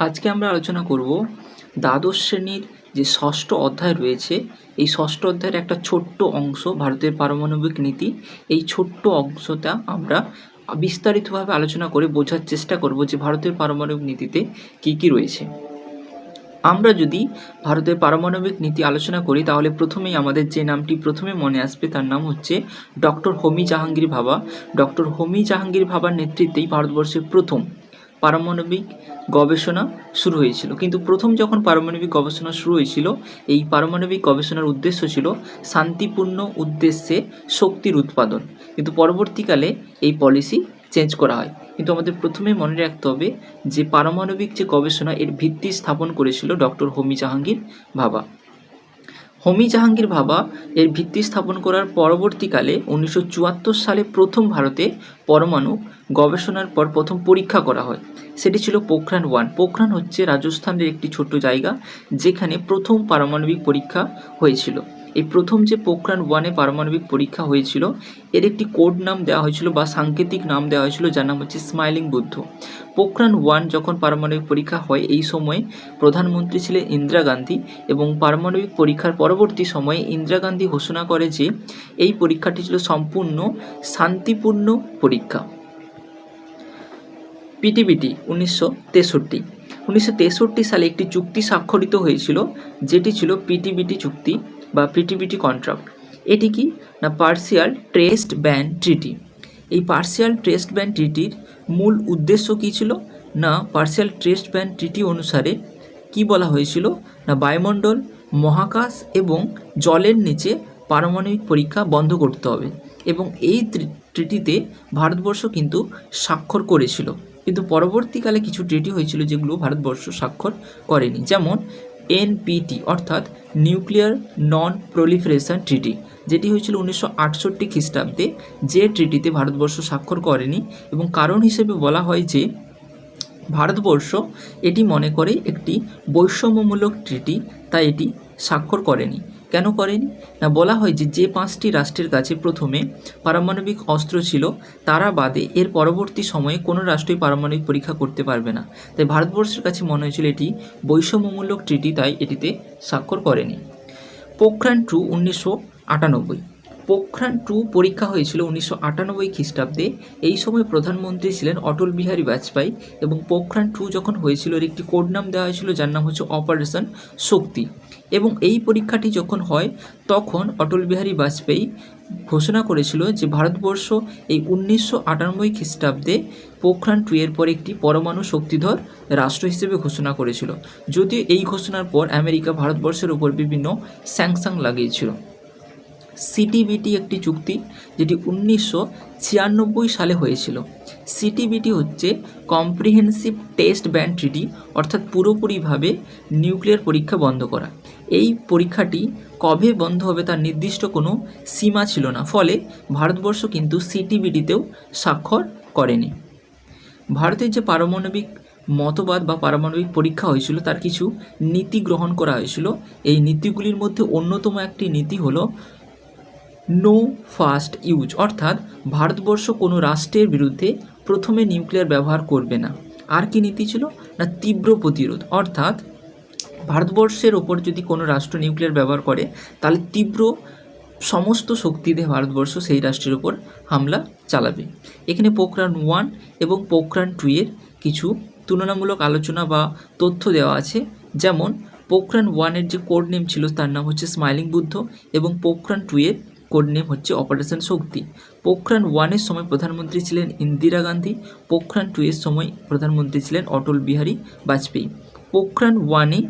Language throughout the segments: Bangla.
আজকে আমরা আলোচনা করব দ্বাদশ শ্রেণীর যে ষষ্ঠ অধ্যায় রয়েছে, এই ষষ্ঠ অধ্যায়ের একটা ছোট্ট অংশ ভারতের পারমাণবিক নীতি। এই ছোট্ট অংশটা আমরা বিস্তারিতভাবে আলোচনা করে বোঝার চেষ্টা করব যে ভারতের পারমাণবিক নীতিতে কী কী রয়েছে। আমরা যদি ভারতের পারমাণবিক নীতি আলোচনা করি তাহলে প্রথমেই আমাদের যে নামটি প্রথমে মনে আসবে তার নাম হচ্ছে ডক্টর হোমি জাহাঙ্গীর ভাবা। ডক্টর হোমি জাহাঙ্গীর ভাবার নেতৃত্বেই ভারতবর্ষের প্রথম পারমাণবিক গবেষণা শুরু হয়েছিল। কিন্তু প্রথম যখন পারমাণবিক গবেষণা শুরু হয়েছিল, এই পারমাণবিক গবেষণার উদ্দেশ্য ছিল শান্তিপূর্ণ উদ্দেশ্যে শক্তির উৎপাদন, কিন্তু পরবর্তীকালে এই পলিসি চেঞ্জ করা হয়। কিন্তু আমাদের প্রথমে মনে রাখতে হবে যে পারমাণবিক যে গবেষণা এর ভিত্তি স্থাপন করেছিল ডক্টর হোমি জাহাঙ্গীর ভাবা। হোমি জাহাঙ্গীর ভাবা এর ভিত্তি স্থাপন করার পরবর্তীকালে 1974 সালে প্রথম ভারতে পরমাণু গবেষণার পর প্রথম পরীক্ষা করা হয়। সেটি ছিল পোখরান-1। পোখরান হচ্ছে রাজস্থানের একটি ছোট্ট জায়গা যেখানে প্রথম পারমাণবিক পরীক্ষা হয়েছিল। এই প্রথম যে পোখরান-1-এ পারমাণবিক পরীক্ষা হয়েছিল এর একটি কোড নাম দেওয়া হয়েছিল বা সাংকেতিক নাম দেওয়া হয়েছিল, যার নাম হচ্ছে স্মাইলিং বুদ্ধ। পোখরান-1 যখন পারমাণবিক পরীক্ষা হয় এই সময়ে প্রধানমন্ত্রী ছিলেন ইন্দিরা গান্ধী, এবং পারমাণবিক পরীক্ষার পরবর্তী সময়ে ইন্দিরা গান্ধী ঘোষণা করে যে এই পরীক্ষাটি ছিল সম্পূর্ণ শান্তিপূর্ণ পরীক্ষা। পিটিবিটি 1963 সালে একটি চুক্তি স্বাক্ষরিত হয়েছিল যেটি ছিল পিটিবিটি চুক্তি বা পিটিবিটি কন্ট্রাক্ট। এটি কি না পার্সিয়াল ট্রেস্ট ব্যান ট্রিটি। এই পার্সিয়াল ট্রেস্ট ব্যান ট্রিটির মূল উদ্দেশ্য কী ছিল না পার্সিয়াল ট্রেস্ট ব্যান ট্রিটি অনুসারে কি বলা হয়েছিল না বায়ুমণ্ডল, মহাকাশ এবং জলের নিচে পারমাণবিক পরীক্ষা বন্ধ করতে হবে, এবং এই ট্রিটিতে ভারতবর্ষ কিন্তু স্বাক্ষর করেছিল। কিন্তু পরবর্তীকালে কিছু ট্রিটি হয়েছিল যেগুলো ভারতবর্ষ স্বাক্ষর করেনি, যেমন এনপিটি অর্থাৎ নিউক্লিয়ার নন প্রলিফারেশন ট্রিটি, যেটি হয়েছিল 1968 খ্রিস্টাব্দে, যে ট্রিটিতে ভারতবর্ষ স্বাক্ষর করেনি। এবং কারণ হিসেবে বলা হয় যে ভারতবর্ষ এটি মনে করে একটি বৈষম্যমূলক ট্রিটি, তাই এটি স্বাক্ষর করেনি। কেন করেনি না বলা হয় যে যে 5টি রাষ্ট্রের কাছে প্রথমে পারমাণবিক অস্ত্র ছিল তারা বাদে এর পরবর্তী সময়ে কোনো রাষ্ট্রই পারমাণবিক পরীক্ষা করতে পারবে না, তাই ভারতবর্ষের কাছে মনে হয়েছিল এটি বৈষম্যমূলক ট্রিটি, তাই এটিতে স্বাক্ষর করেনি। পোখরান-2 1998। পোখরান-2 পরীক্ষা হয়েছিল 1998 খ্রিস্টাব্দে। এই সময় প্রধানমন্ত্রী ছিলেন অটল বিহারী বাজপেয়ী, এবং পোখরান-2 যখন হয়েছিল এর একটি কোড নাম দেওয়া হয়েছিল যার নাম হচ্ছে অপারেশন শক্তি। এবং এই পরীক্ষাটি যখন হয় তখন অটল বিহারী বাজপেয়ী ঘোষণা করেছিল যে ভারতবর্ষ এই 1998 খ্রিস্টাব্দে পোখরান-2 এর পর একটি পরমাণু শক্তিধর রাষ্ট্র হিসেবে ঘোষণা করেছিল। যদিও এই ঘোষণার পর আমেরিকা ভারতবর্ষের উপর বিভিন্ন স্যাংশন লাগিয়েছিল। সিটিবিটি একটি চুক্তি যেটি 1996 সালে হয়েছিল। সিটিবিটি হচ্ছে কম্প্রিহেন্সিভ টেস্ট ব্যান ট্রিটি, অর্থাৎ পুরোপুরিভাবে নিউক্লিয়ার পরীক্ষা বন্ধ করা। এই পরীক্ষাটি কবে বন্ধ হবে তার নির্দিষ্ট কোনো সীমা ছিল না, ফলে ভারতবর্ষ কিন্তু সিটিবিটিতেও স্বাক্ষর করেনি। ভারতের যে পারমাণবিক মতবাদ বা পারমাণবিক পরীক্ষা হয়েছিল তার কিছু নীতি গ্রহণ করা হয়েছিল। এই নীতিগুলির মধ্যে অন্যতম একটি নীতি হলো নো ফার্স্ট ইউজ, অর্থাৎ ভারতবর্ষ কোনো রাষ্ট্রের বিরুদ্ধে প্রথমে নিউক্লিয়ার ব্যবহার করবে না। আর কি নীতি ছিল না তীব্র প্রতিরোধ, অর্থাৎ ভারতবর্ষের ওপর যদি কোনো রাষ্ট্র নিউক্লিয়ার ব্যবহার করে তাহলে তীব্র সমস্ত শক্তি দিয়ে ভারতবর্ষ সেই রাষ্ট্রের ওপর হামলা চালাবে। এখানে পোখরান-1 এবং পোখরান-2 এর কিছু তুলনামূলক আলোচনা বা তথ্য দেওয়া আছে, যেমন পোখরান-1 এর যে কোড নেম ছিল তার নাম হচ্ছে স্মাইলিং বুদ্ধ, এবং পোখরান-2 এর কোড নেম হচ্ছে অপারেশন শক্তি। পোখরান-1 এর সময় প্রধানমন্ত্রী ছিলেন ইন্দিরা গান্ধী, পোখরান-2 এর সময় প্রধানমন্ত্রী ছিলেন অটল বিহারী বাজপেয়ী। পোখরান-1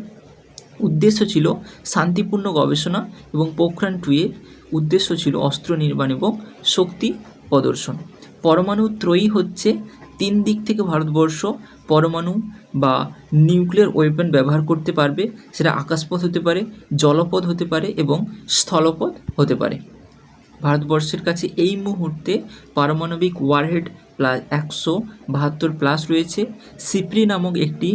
উদ্দেশ্য ছিল শান্তিপূর্ণ গবেষণা, এবং পোখরান-2 এর উদ্দেশ্য ছিল অস্ত্র নির্মাণ এবং শক্তি প্রদর্শন। পরমাণু ত্রয়ী হচ্ছে 3 দিক থেকে ভারতবর্ষ পরমাণু বা নিউক্লিয়ার ওয়েপন ব্যবহার করতে পারবে, সেটা আকাশপথ হতে পারে, জলপথ হতে পারে এবং স্থলপথ হতে পারে। ভারতবর্ষের কাছে এই মুহূর্তে পারমাণবিক ওয়ারহেড প্লাস 172 রয়েছে। সিপ্রি নামক একটি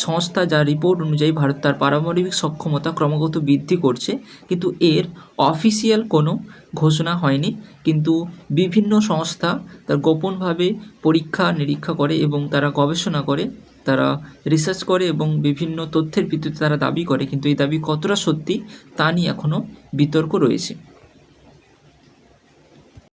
সংস্থা যার রিপোর্ট অনুযায়ী ভারত তার পারমাণবিক সক্ষমতা ক্রমাগত বৃদ্ধি করছে, কিন্তু এর অফিসিয়াল কোনো ঘোষণা হয়নি। কিন্তু বিভিন্ন সংস্থা তার গোপনভাবে পরীক্ষা নিরীক্ষা করে এবং তারা গবেষণা করে তারা রিসার্চ করে এবং বিভিন্ন তথ্যের ভিত্তিতে তারা দাবি করে, কিন্তু এই দাবি কতটা সত্যি তা নিয়ে এখনও বিতর্ক রয়েছে।